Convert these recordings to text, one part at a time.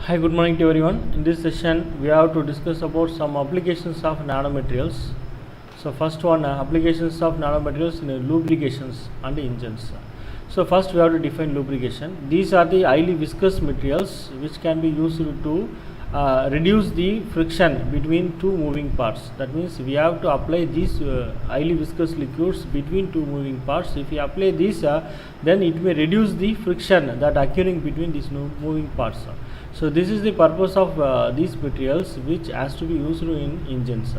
Hi, good morning to everyone. In this session, we have to discuss about some applications of nanomaterials. So, first one, applications of nanomaterials in lubrications and engines. So, first we have to define lubrication. These are the highly viscous materials which can be used to reduce the friction between two moving parts. That means we have to apply these highly viscous liquids between two moving parts. If we apply this, then it may reduce the friction that occurring between these moving parts. So this is the purpose of these materials which has to be used in engines.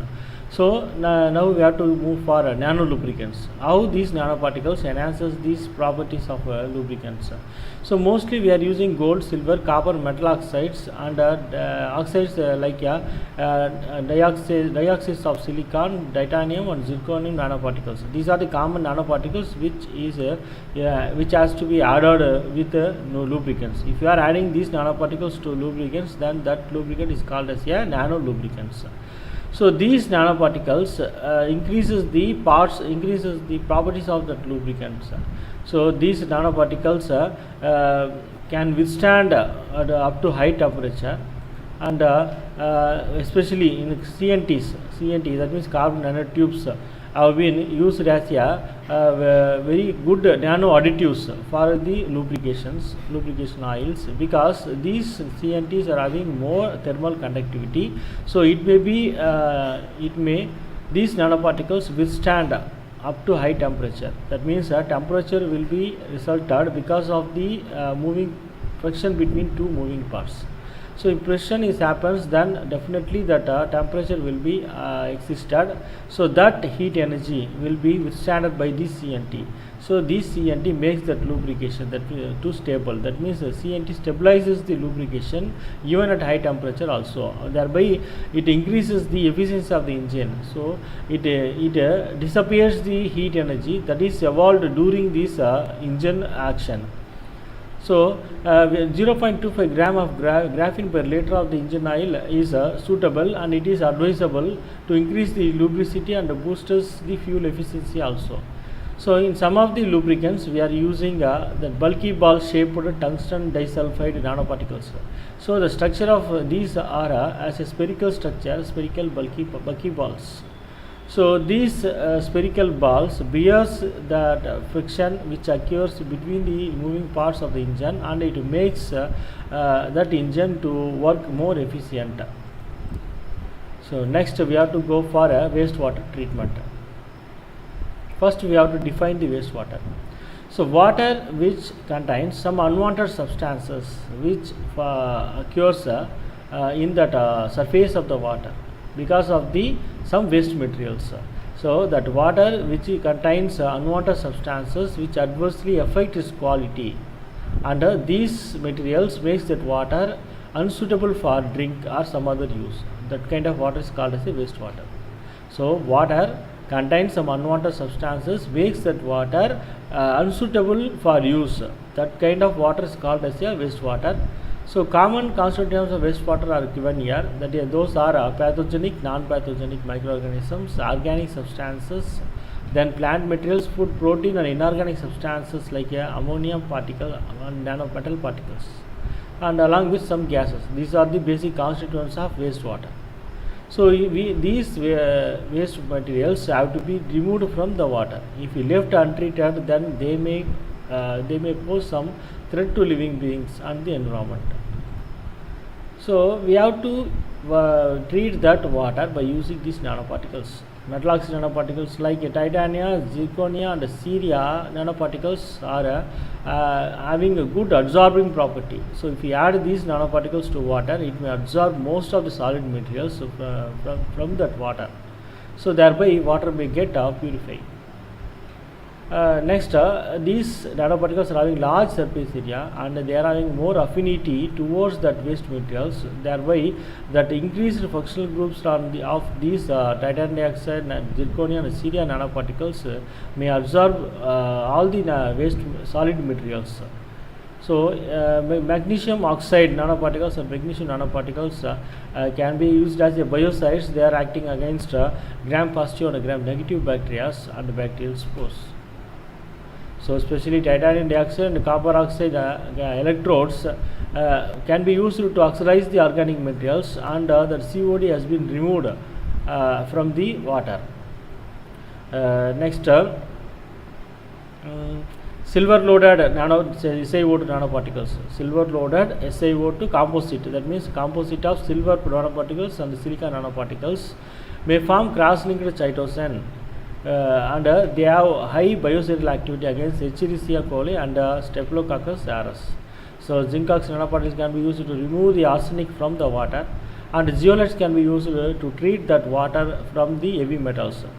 So now we have to move for nano lubricants. How these nanoparticles enhances these properties of lubricants. So mostly we are using gold, silver, copper, metal oxides and oxides like dioxides of silicon, titanium and zirconium nanoparticles. These are the common nanoparticles which has to be added with lubricants. If you are adding these nanoparticles to lubricants, then that lubricant is called as a nano lubricants. So these nanoparticles increases the properties of that lubricants. So these nanoparticles can withstand up to high temperature, and especially in CNT, that means carbon nanotubes, have been used as a very good nano additives for the lubrication oils, because these CNTs are having more thermal conductivity. So it may these nanoparticles withstand up to high temperature. That means temperature will be resulted because of the moving friction between two moving parts. So if friction happens, then definitely that temperature will be existed. So that heat energy will be withstood by this CNT. So this CNT makes that lubrication too stable. That means the CNT stabilizes the lubrication even at high temperature also. Thereby it increases the efficiency of the engine. So it disappears the heat energy that is evolved during this engine action. So 0.25 gram of graphene per liter of the engine oil is suitable, and it is advisable to increase the lubricity and boosts the fuel efficiency also. So in some of the lubricants we are using the bulky ball shaped tungsten disulfide nanoparticles. So the structure of these are as a spherical structure, spherical bulky balls. So these spherical balls bears that friction which occurs between the moving parts of the engine, and it makes that engine to work more efficient. So next we have to go for a wastewater treatment. First we have to define the wastewater. So water which contains some unwanted substances which occurs in that surface of the water because of some waste materials. So that water which contains unwanted substances which adversely affect its quality, and these materials makes that water unsuitable for drink or some other use. That kind of water is called as a wastewater. So water contains some unwanted substances makes that water unsuitable for use. That kind of water is called as a wastewater. So common constituents of wastewater are given here. That is, those are pathogenic, non-pathogenic microorganisms, organic substances, then plant materials, food, protein and inorganic substances like ammonium particle and nanometal particles, and along with some gases. These are the basic constituents of wastewater. So these waste materials have to be removed from the water. If we left untreated, then they may pose some threat to living beings and the environment. So we have to treat that water by using these nanoparticles. Metal oxide nanoparticles like titanium, zirconia and ceria nanoparticles are having a good absorbing property. So if we add these nanoparticles to water, it may absorb most of the solid materials from that water. So thereby water may get purified. Next, these nanoparticles are having large surface area, and they are having more affinity towards that waste materials. Thereby, that increased functional groups of these titanium dioxide, zirconia and ceria nanoparticles may absorb all the waste solid materials. So magnesium oxide nanoparticles and magnesium nanoparticles can be used as a biocides. They are acting against gram positive and gram negative bacteria and bacterial spores. So especially titanium dioxide and copper oxide electrodes can be used to oxidize the organic materials, and that COD has been removed from the water. Next, silver loaded SiO2 nanoparticles. Silver loaded SiO2 composite, that means composite of silver nanoparticles and silica nanoparticles, may form cross-linked cytosine, and they have high biocidal activity against Escherichia coli and Staphylococcus aureus. So zinc oxide nanoparticles can be used to remove the arsenic from the water, and zeolites can be used to treat that water from the heavy metals.